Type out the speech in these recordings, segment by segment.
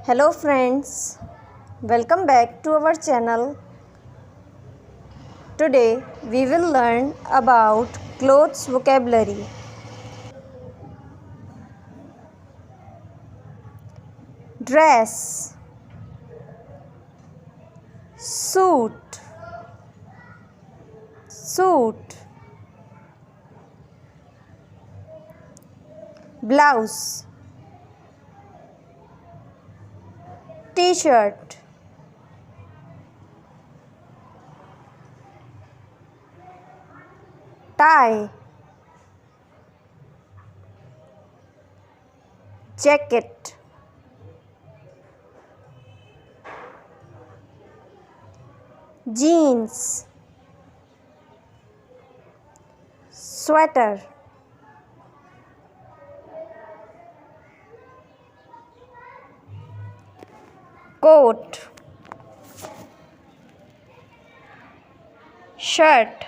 Hello friends, welcome back to our channel. Today we will learn about clothes vocabulary. Dress, suit, blouse, t-shirt, tie, jacket, jeans, sweater, coat, shirt,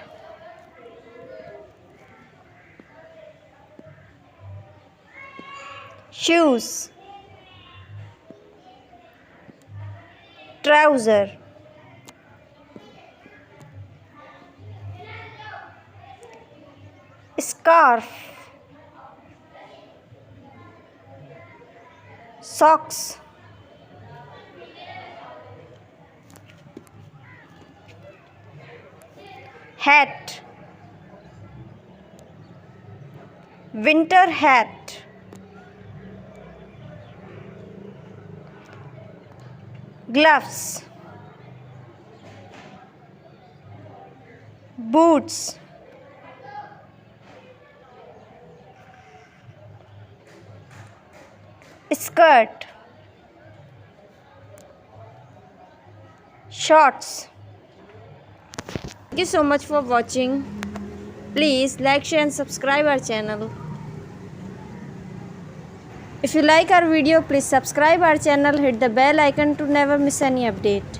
shoes, trouser, scarf, socks, hat, winter hat, gloves, boots, skirt, shorts. Thank you so much for watching. Please like, share and subscribe our channel. If you like our video, please subscribe our channel, hit the bell icon to never miss any update.